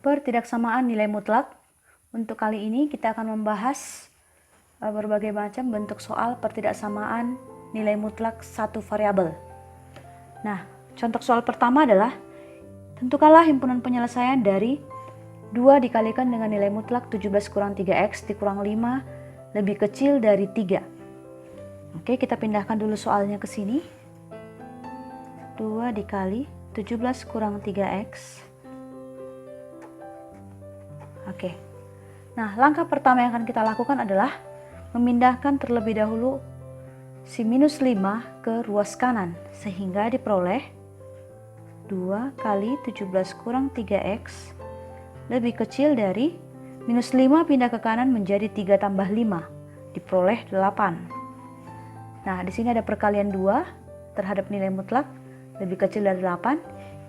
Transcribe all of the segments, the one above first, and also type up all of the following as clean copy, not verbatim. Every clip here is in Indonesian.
Pertidaksamaan nilai mutlak. Untuk kali ini kita akan membahas berbagai macam bentuk soal pertidaksamaan nilai mutlak satu variabel. Nah, contoh soal pertama adalah tentukanlah himpunan penyelesaian dari 2 dikalikan dengan nilai mutlak 17 kurang 3x dikurang 5 lebih kecil dari 3. Oke, kita pindahkan dulu soalnya ke sini. 2 dikali 17 kurang 3x. Oke. Nah, langkah pertama yang akan kita lakukan adalah memindahkan terlebih dahulu si minus 5 ke ruas kanan sehingga diperoleh 2 kali 17 kurang 3x lebih kecil dari minus 5 pindah ke kanan menjadi 3 tambah 5 diperoleh 8. Nah, di sini ada perkalian 2 terhadap nilai mutlak lebih kecil dari 8.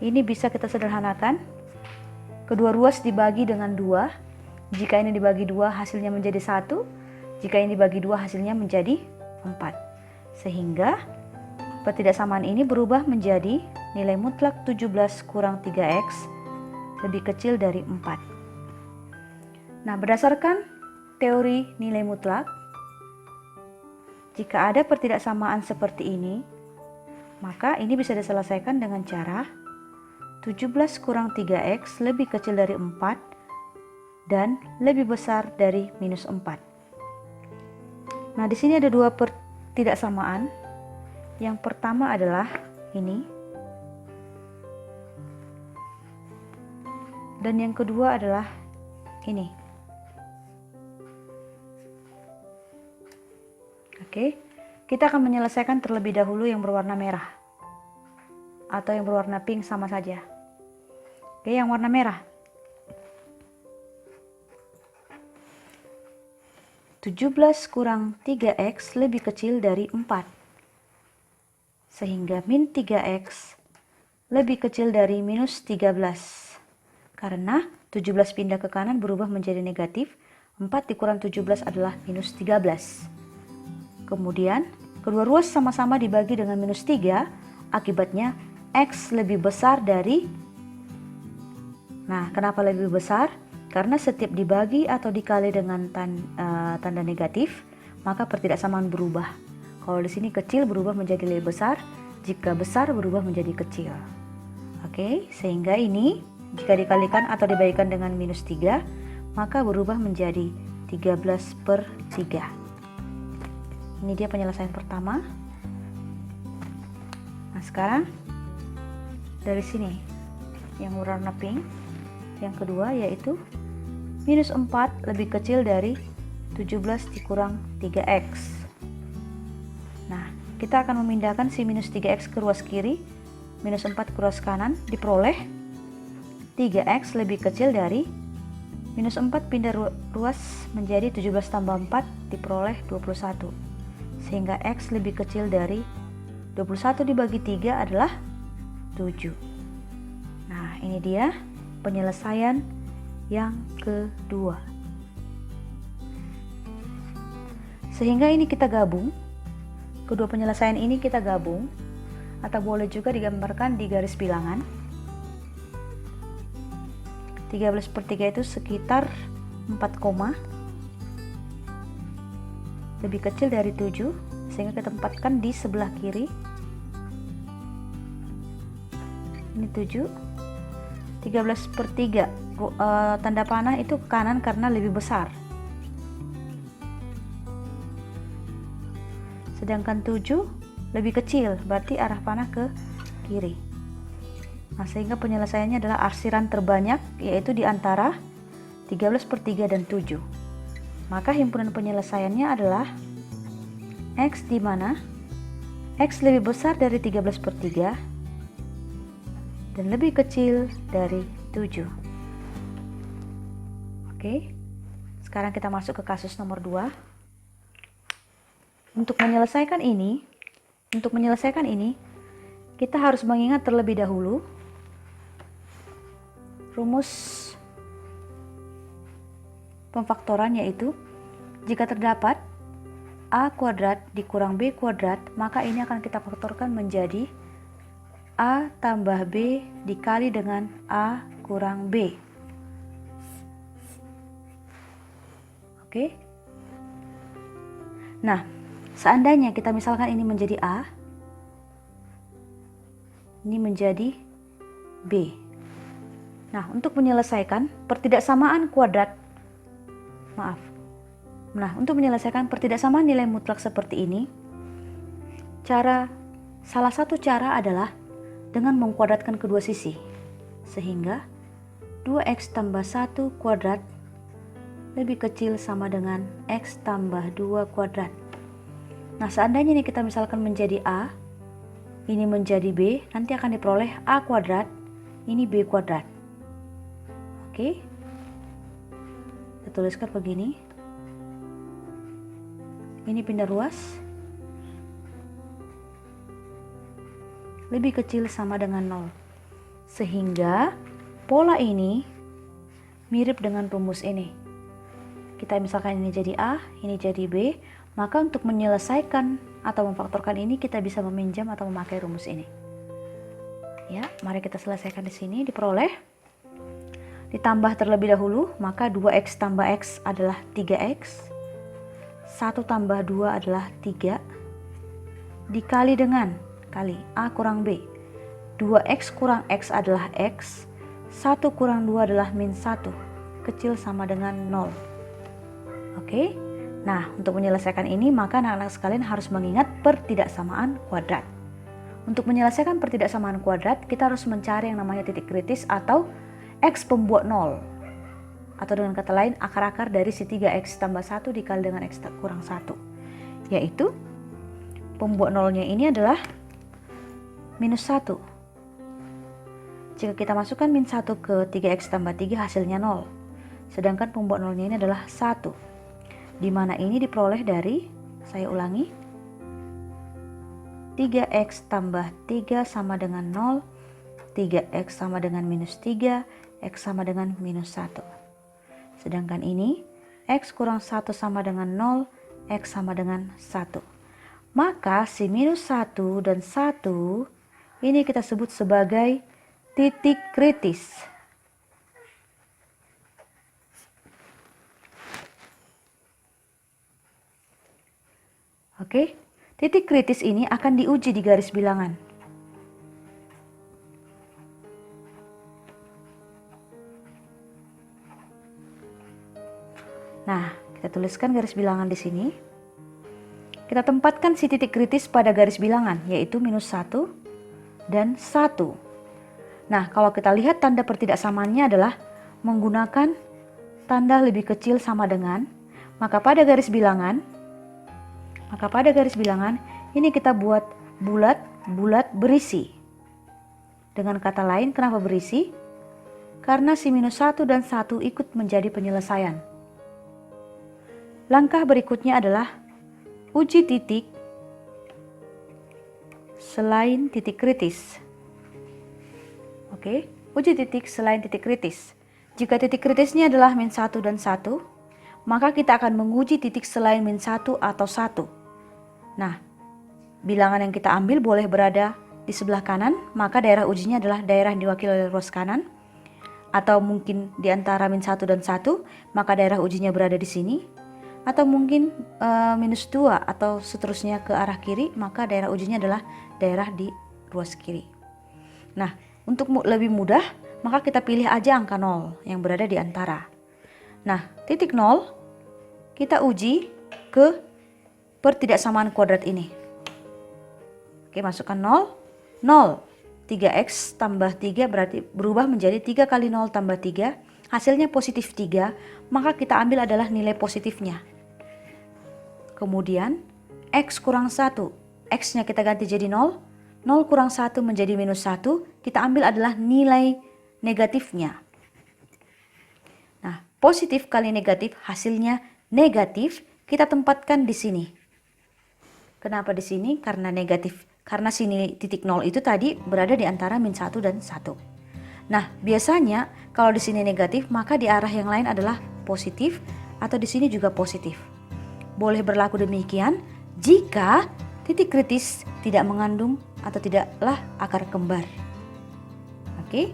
Ini bisa kita sederhanakan. Kedua ruas dibagi dengan 2. Jika ini dibagi 2 hasilnya menjadi 1. Jika ini dibagi 2 hasilnya menjadi 4. Sehingga pertidaksamaan ini berubah menjadi nilai mutlak 17 kurang 3x lebih kecil dari 4. Nah, berdasarkan teori nilai mutlak, jika ada pertidaksamaan seperti ini, maka ini bisa diselesaikan dengan cara 17 kurang 3x lebih kecil dari 4 dan lebih besar dari minus 4. Nah, di sini ada 2 pertidaksamaan. Yang pertama adalah ini. Dan yang kedua adalah ini. Oke, kita akan menyelesaikan terlebih dahulu yang berwarna merah. Atau yang berwarna pink sama saja. Oke, yang warna merah. 17 kurang 3x lebih kecil dari 4. Sehingga min 3x lebih kecil dari minus 13. Karena 17 pindah ke kanan berubah menjadi negatif, 4 dikurang 17 adalah minus 13. Kemudian, kedua ruas sama-sama dibagi dengan minus 3, akibatnya x lebih besar dari. Nah, kenapa lebih besar? Karena setiap dibagi atau dikali dengan tanda negatif, maka pertidaksamaan berubah. Kalau di sini kecil berubah menjadi lebih besar, jika besar berubah menjadi kecil. Oke, sehingga ini jika dikalikan atau dibagikan dengan minus 3, maka berubah menjadi 13/3. Ini dia penyelesaian pertama. Nah, sekarang dari sini yang warna pink, yang kedua yaitu minus 4 lebih kecil dari 17 dikurang 3x. Nah, kita akan memindahkan si minus 3x ke ruas kiri, minus 4 ke ruas kanan, diperoleh 3x lebih kecil dari minus 4 pindah ruas menjadi 17 tambah 4 diperoleh 21. Sehingga x lebih kecil dari 21 dibagi 3 adalah 7. Nah, ini dia penyelesaian yang kedua. Sehingga ini kita gabung. Kedua penyelesaian ini kita gabung. Atau boleh juga digambarkan di garis bilangan. 13/3 itu sekitar 4, lebih kecil dari 7, sehingga kita tempatkan di sebelah kiri. Ini 7. 13/3, tanda panah itu ke kanan karena lebih besar. Sedangkan 7 lebih kecil, berarti arah panah ke kiri. Nah, sehingga penyelesaiannya adalah arsiran terbanyak, yaitu di antara 13/3 dan 7. Maka himpunan penyelesaiannya adalah x di mana x lebih besar dari 13/3 dan lebih kecil dari 7. Oke, sekarang kita masuk ke kasus nomor 2. Untuk menyelesaikan ini, kita harus mengingat terlebih dahulu rumus pemfaktoran, yaitu jika terdapat a kuadrat dikurang b kuadrat, maka ini akan kita faktorkan menjadi A tambah B dikali dengan A kurang B. Oke. Nah, seandainya kita misalkan ini menjadi A, ini menjadi B. Nah, untuk menyelesaikan pertidaksamaan kuadrat, untuk menyelesaikan pertidaksamaan nilai mutlak seperti ini, salah satu cara adalah dengan mengkuadratkan kedua sisi. Sehingga 2x tambah 1 kuadrat lebih kecil sama dengan x tambah 2 kuadrat. Nah, seandainya ini kita misalkan menjadi A, ini menjadi B, nanti akan diperoleh A kuadrat, ini B kuadrat. Oke. Kita tuliskan begini. Ini pindah ruas. Lebih kecil sama dengan 0. Sehingga pola ini mirip dengan rumus ini. Kita misalkan ini jadi A, ini jadi B, maka untuk menyelesaikan atau memfaktorkan ini kita bisa meminjam atau memakai rumus ini. Ya, mari kita selesaikan di sini. Diperoleh ditambah terlebih dahulu, maka 2x tambah x adalah 3x. 1 tambah 2 adalah 3. Dikali dengan kali A kurang B. 2x kurang x adalah x. 1 kurang 2 adalah min 1. Kecil sama dengan 0. Oke. Nah, untuk menyelesaikan ini maka anak-anak sekalian harus mengingat pertidaksamaan kuadrat. Untuk menyelesaikan pertidaksamaan kuadrat, kita harus mencari yang namanya titik kritis atau x pembuat 0. Atau dengan kata lain, akar-akar dari si 3x tambah 1 dikali dengan x kurang 1. Yaitu, pembuat 0-nya ini adalah minus 1. Jika kita masukkan min 1 ke 3x tambah 3, hasilnya 0. Sedangkan pembuat 0-nya ini adalah 1. Di mana ini diperoleh dari, saya ulangi, 3x tambah 3 sama dengan 0, 3x sama dengan minus 3, x sama dengan minus 1. Sedangkan ini, x kurang 1 sama dengan 0, x sama dengan 1. Maka si minus 1 dan 1 ini kita sebut sebagai titik kritis. Oke, titik kritis ini akan diuji di garis bilangan. Nah, kita tuliskan garis bilangan di sini. Kita tempatkan si titik kritis pada garis bilangan, yaitu minus 1 dan 1. Nah, kalau kita lihat tanda pertidaksamaannya adalah menggunakan tanda lebih kecil sama dengan, maka pada garis bilangan ini kita buat bulat berisi. Dengan kata lain, kenapa berisi? Karena si minus 1 dan 1 ikut menjadi penyelesaian. Langkah berikutnya adalah uji titik selain titik kritis. Oke, uji titik selain titik kritis. Jika titik kritisnya adalah min 1 dan 1, maka kita akan menguji titik selain min 1 atau 1. Nah, bilangan yang kita ambil boleh berada di sebelah kanan, maka daerah ujinya adalah daerah yang diwakili oleh ruas kanan. Atau mungkin di antara min 1 dan 1, maka daerah ujinya berada di sini. Atau mungkin minus 2 atau seterusnya ke arah kiri, maka daerah ujinya adalah daerah di ruas kiri. Nah, untuk lebih mudah, maka kita pilih aja angka 0 yang berada di antara. Nah, titik 0 kita uji ke pertidaksamaan kuadrat ini. Oke, masukkan 0, 0. 3x tambah 3 berarti berubah menjadi 3 kali 0 tambah 3. Hasilnya positif 3, maka kita ambil adalah nilai positifnya. Kemudian, x kurang 1. X-nya kita ganti jadi 0. 0 kurang 1 menjadi minus 1. Kita ambil adalah nilai negatifnya. Nah, positif kali negatif, hasilnya negatif, kita tempatkan di sini. Kenapa di sini? Karena negatif. Karena sini titik 0 itu tadi berada di antara min 1 dan 1. Nah, biasanya kalau di sini negatif, maka di arah yang lain adalah positif atau di sini juga positif. Boleh berlaku demikian jika titik kritis tidak mengandung atau tidaklah akar kembar. Oke?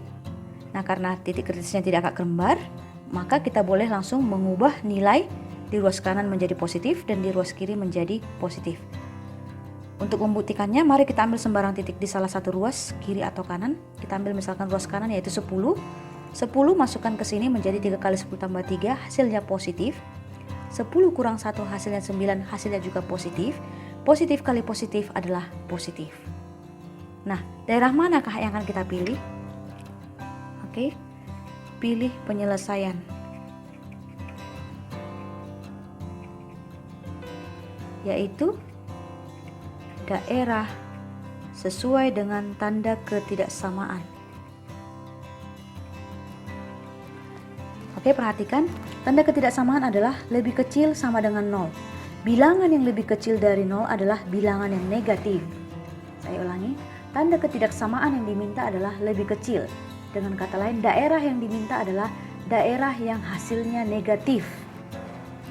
Nah, karena titik kritisnya tidak akar kembar, maka kita boleh langsung mengubah nilai di ruas kanan menjadi positif dan di ruas kiri menjadi positif. Untuk membuktikannya, mari kita ambil sembarang titik di salah satu ruas kiri atau kanan. Kita ambil misalkan ruas kanan yaitu 10. 10 masukkan ke sini menjadi 3 kali 10 tambah 3, hasilnya positif. 10 kurang 1 hasilnya 9, hasilnya juga positif. Positif kali positif adalah positif. Nah, daerah manakah yang akan kita pilih? Oke, pilih penyelesaian. Yaitu daerah sesuai dengan tanda ketidaksamaan. Oke, perhatikan, tanda ketidaksamaan adalah lebih kecil sama dengan 0. Bilangan yang lebih kecil dari 0 adalah bilangan yang negatif. Saya ulangi, tanda ketidaksamaan yang diminta adalah lebih kecil. Dengan kata lain, daerah yang diminta adalah daerah yang hasilnya negatif,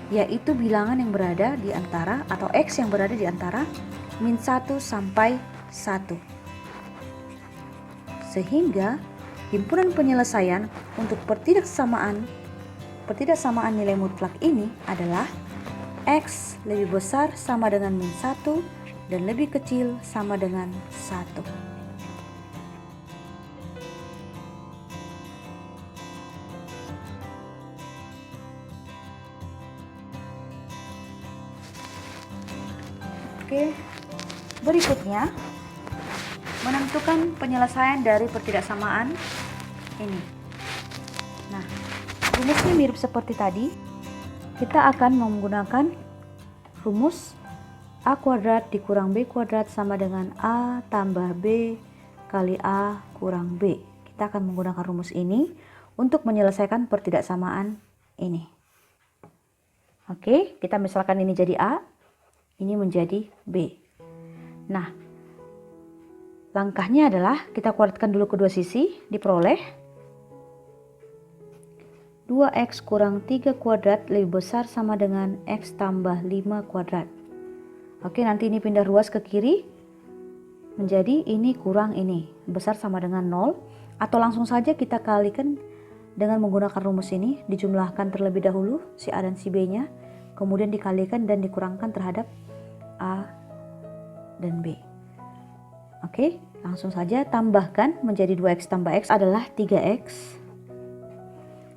yaitu bilangan yang berada di antara atau X yang berada di antara min 1 sampai 1. Sehingga himpunan penyelesaian untuk pertidaksamaan nilai mutlak ini adalah X lebih besar sama dengan min 1 dan lebih kecil sama dengan 1. Oke, berikutnya menentukan penyelesaian dari pertidaksamaan ini. Nah, rumusnya mirip seperti tadi. Kita akan menggunakan rumus A kuadrat dikurang B kuadrat sama dengan A tambah B kali A kurang B. Kita akan menggunakan rumus ini untuk menyelesaikan pertidaksamaan ini. Oke, kita misalkan ini jadi A, ini menjadi B. Nah, langkahnya adalah kita kuadratkan dulu kedua sisi, diperoleh 2x kurang 3 kuadrat lebih besar sama dengan x tambah 5 kuadrat. Oke, nanti ini pindah ruas ke kiri, menjadi ini kurang ini, besar sama dengan 0. Atau langsung saja kita kalikan dengan menggunakan rumus ini, dijumlahkan terlebih dahulu si A dan si B-nya, kemudian dikalikan dan dikurangkan terhadap A dan B. Oke, langsung saja tambahkan menjadi 2x tambah x adalah 3x.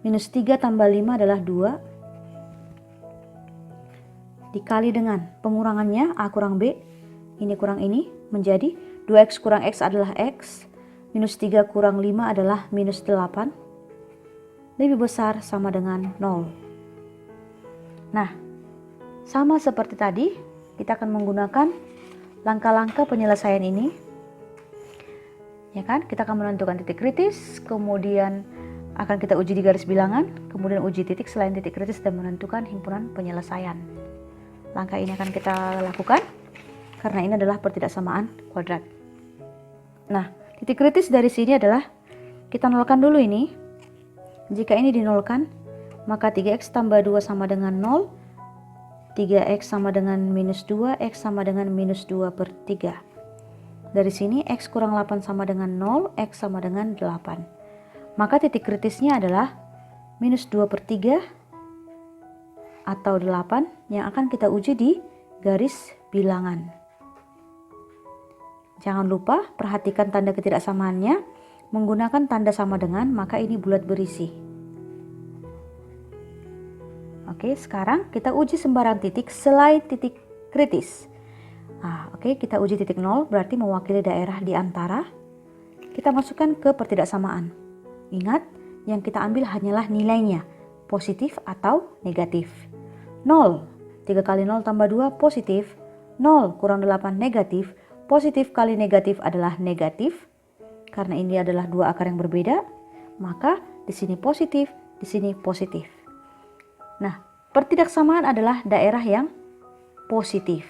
Minus 3 tambah 5 adalah 2. Dikali dengan pengurangannya A kurang B, ini kurang ini, menjadi 2x kurang x adalah x. Minus 3 kurang 5 adalah minus 8. Lebih besar sama dengan 0. Nah, sama seperti tadi, kita akan menggunakan langkah-langkah penyelesaian ini. Ya kan? Kita akan menentukan titik kritis, kemudian akan kita uji di garis bilangan, kemudian uji titik selain titik kritis dan menentukan himpunan penyelesaian. Langkah ini akan kita lakukan karena ini adalah pertidaksamaan kuadrat. Nah, titik kritis dari sini adalah kita nolkan dulu ini. Jika ini dinolkan, maka 3x tambah 2 sama dengan 0. 3x sama dengan minus 2, x sama dengan minus 2 per 3. Dari sini x kurang 8 sama dengan 0, x sama dengan 8. Maka titik kritisnya adalah minus 2 per 3 atau 8 yang akan kita uji di garis bilangan. Jangan lupa perhatikan tanda ketidaksamaannya, menggunakan tanda sama dengan, maka ini bulat berisi. Oke, sekarang kita uji sembarang titik selain titik kritis. Oke, kita uji titik 0 berarti mewakili daerah di antara. Kita masukkan ke pertidaksamaan. Ingat, yang kita ambil hanyalah nilainya, positif atau negatif. 0, 3 kali 0 tambah 2 positif. 0 kurang 8 negatif. Positif kali negatif adalah negatif. Karena ini adalah dua akar yang berbeda, maka di sini positif, di sini positif. Nah, pertidaksamaan adalah daerah yang positif.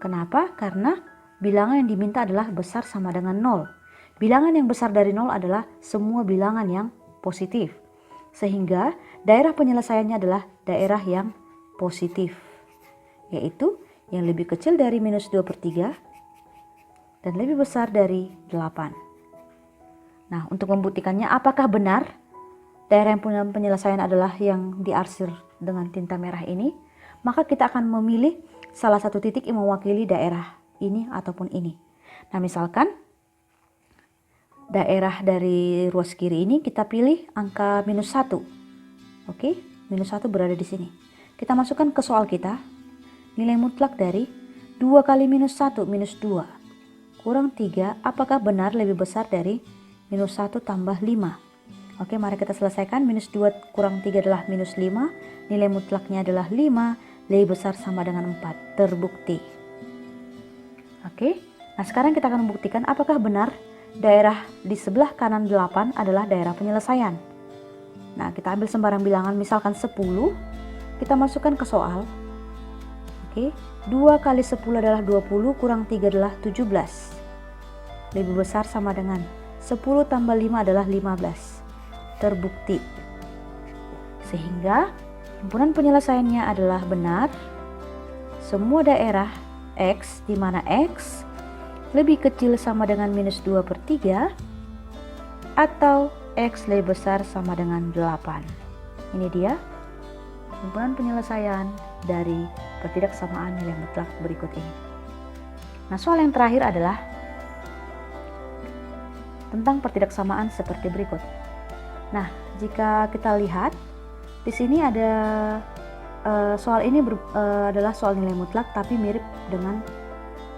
Kenapa? Karena bilangan yang diminta adalah besar sama dengan 0. Bilangan yang besar dari 0 adalah semua bilangan yang positif. Sehingga daerah penyelesaiannya adalah daerah yang positif. Yaitu yang lebih kecil dari minus 2 per 3 dan lebih besar dari 8. Nah, untuk membuktikannya apakah benar daerah yang punya penyelesaian adalah yang diarsir dengan tinta merah ini, maka kita akan memilih salah satu titik yang mewakili daerah ini ataupun ini. Nah, misalkan daerah dari ruas kiri ini kita pilih angka -1. Oke, -1 berada di sini. Kita masukkan ke soal kita. Nilai mutlak dari 2 kali -1 -2 kurang 3 apakah benar lebih besar dari -1 tambah 5? Oke, mari kita selesaikan. -2 kurang 3 adalah -5. Nilai mutlaknya adalah 5. Lebih besar sama dengan 4. Terbukti. Oke, nah sekarang kita akan membuktikan apakah benar daerah di sebelah kanan 8 adalah daerah penyelesaian. Nah, kita ambil sembarang bilangan, misalkan 10. Kita masukkan ke soal. Oke, 2 kali 10 adalah 20, kurang 3 adalah 17. Lebih besar sama dengan 10 tambah 5 adalah 15. Terbukti. Sehingga himpunan penyelesaiannya adalah benar. Semua daerah X, di mana X lebih kecil sama dengan -2/3 atau X lebih besar sama dengan 8. Ini dia himpunan penyelesaian dari pertidaksamaan nilai mutlak berikut ini. Nah, soal yang terakhir adalah tentang pertidaksamaan seperti berikut. Nah, jika kita lihat di sini ada soal ini adalah soal nilai mutlak, tapi mirip dengan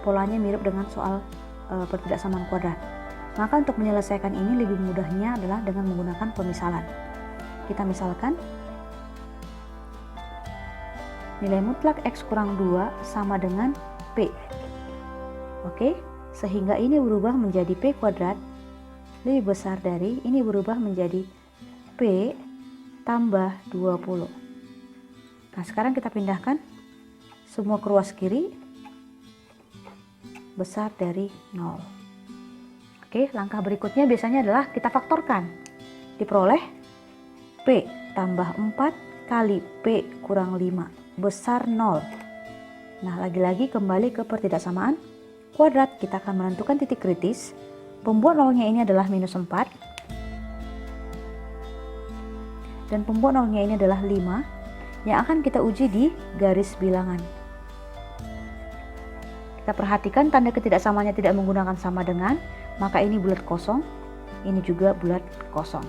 polanya mirip dengan soal pertidaksamaan kuadrat. Maka untuk menyelesaikan ini lebih mudahnya adalah dengan menggunakan pemisalan. Kita misalkan nilai mutlak X kurang 2 sama dengan P. Oke, sehingga ini berubah menjadi P kuadrat lebih besar dari, ini berubah menjadi P tambah 20. Nah, sekarang kita pindahkan semua ke ruas kiri besar dari 0. Oke, langkah berikutnya biasanya adalah kita faktorkan. Diperoleh P tambah 4 kali P kurang 5 besar 0. Nah, lagi-lagi kembali ke pertidaksamaan kuadrat. Kita akan menentukan titik kritis. Pembuat nolnya ini adalah -4. Dan pembuat nolnya ini adalah 5 yang akan kita uji di garis bilangan. Kita perhatikan tanda ketidaksamaannya tidak menggunakan sama dengan, maka ini bulat kosong, ini juga bulat kosong.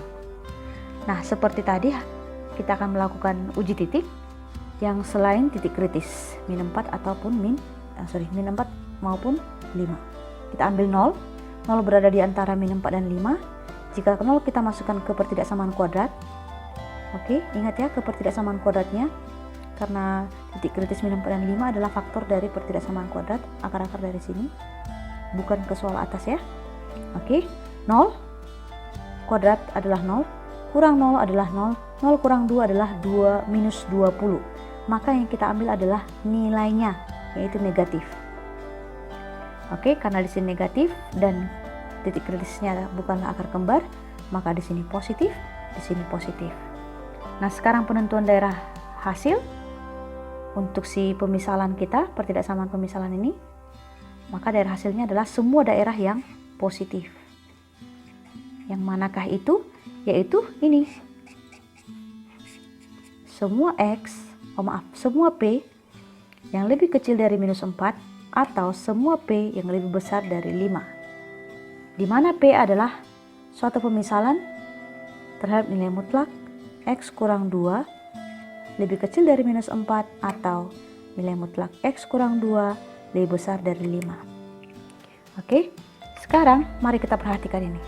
Nah, seperti tadi kita akan melakukan uji titik yang selain titik kritis, -4 ataupun -4 maupun 5. Kita ambil 0 berada di antara -4 dan 5. Jika 0 kita masukkan ke pertidaksamaan kuadrat. Oke, ingat ya, ke pertidaksamaan kuadratnya, karena titik kritis -4 dan 5 adalah faktor dari pertidaksamaan kuadrat, akar-akar dari sini, bukan ke soal atas ya. Oke, 0 kuadrat adalah 0, kurang 0 adalah 0, 0 kurang 2 adalah 2 minus 20. Maka yang kita ambil adalah nilainya, yaitu negatif. Oke, karena di sini negatif dan titik kritisnya bukanlah akar kembar, maka di sini positif, di sini positif. Nah, sekarang penentuan daerah hasil untuk si pemisalan kita, pertidaksamaan pemisalan ini, maka daerah hasilnya adalah semua daerah yang positif. Yang manakah itu? Yaitu ini. Semua semua P yang lebih kecil dari -4 atau semua P yang lebih besar dari 5. Di mana P adalah suatu pemisalan terhadap nilai mutlak X kurang 2 lebih kecil dari -4 atau nilai mutlak X kurang 2 lebih besar dari 5. Oke, sekarang mari kita perhatikan ini.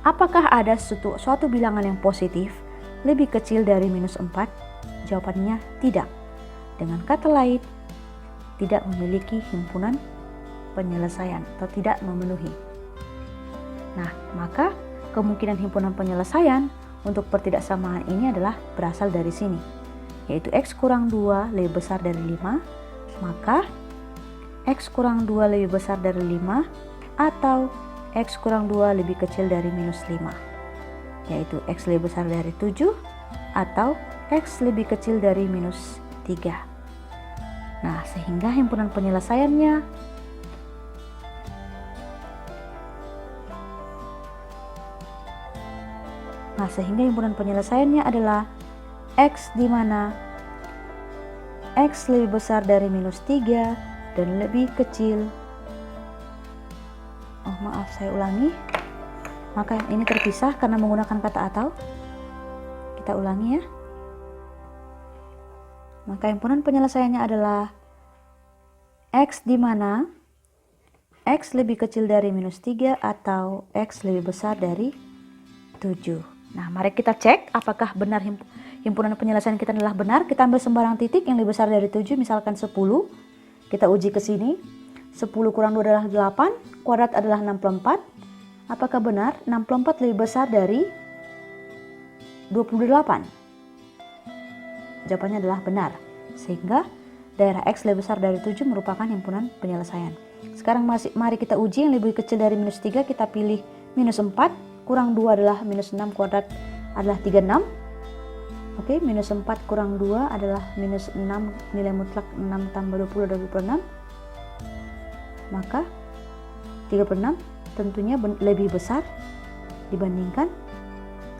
Apakah ada suatu bilangan yang positif lebih kecil dari -4? Jawabannya tidak. Dengan kata lain, tidak memiliki himpunan penyelesaian atau tidak memenuhi. Nah, maka kemungkinan himpunan penyelesaian untuk pertidaksamaan ini adalah berasal dari sini, yaitu X kurang 2 lebih besar dari 5, maka X kurang 2 lebih besar dari 5 atau X kurang 2 lebih kecil dari -5, yaitu X lebih besar dari 7 atau X lebih kecil dari -3. Nah, sehingga himpunan penyelesaiannya adalah X di mana X lebih besar dari minus 3 dan lebih kecil. Oh maaf, saya ulangi. Maka ini terpisah karena menggunakan kata atau. Kita ulangi ya. Maka himpunan penyelesaiannya adalah X di mana X lebih kecil dari minus 3 atau X lebih besar dari 7. Nah, mari kita cek apakah benar himpunan penyelesaian kita adalah benar. Kita ambil sembarang titik yang lebih besar dari 7, misalkan 10. Kita uji ke sini. 10 kurang 2 adalah 8, kuadrat adalah 64. Apakah benar 64 lebih besar dari 28? Jawabannya adalah benar. Sehingga daerah X lebih besar dari 7 merupakan himpunan penyelesaian. Sekarang mari kita uji yang lebih kecil dari minus 3. Kita pilih minus 4, kurang 2 adalah minus 6, kuadrat adalah 36. Oke, minus 4 kurang 2 adalah minus 6, nilai mutlak 6 tambah 20 adalah 26. Maka 36 tentunya lebih besar dibandingkan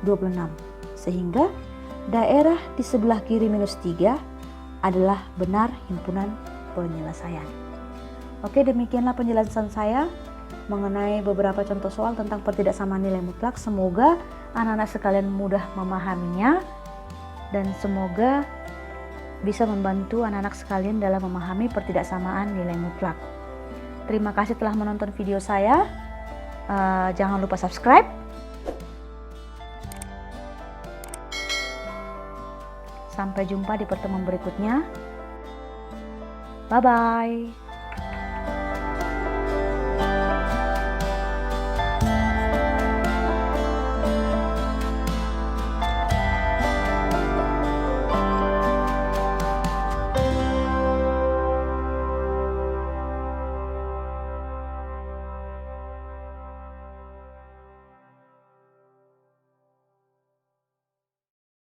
26. Sehingga daerah di sebelah kiri minus 3 adalah benar himpunan penyelesaian. Oke, demikianlah penjelasan saya mengenai beberapa contoh soal tentang pertidaksamaan nilai mutlak. Semoga anak-anak sekalian mudah memahaminya dan semoga bisa membantu anak-anak sekalian dalam memahami pertidaksamaan nilai mutlak. Terima kasih telah menonton video saya. Jangan lupa subscribe. Sampai jumpa di pertemuan berikutnya. Bye-bye.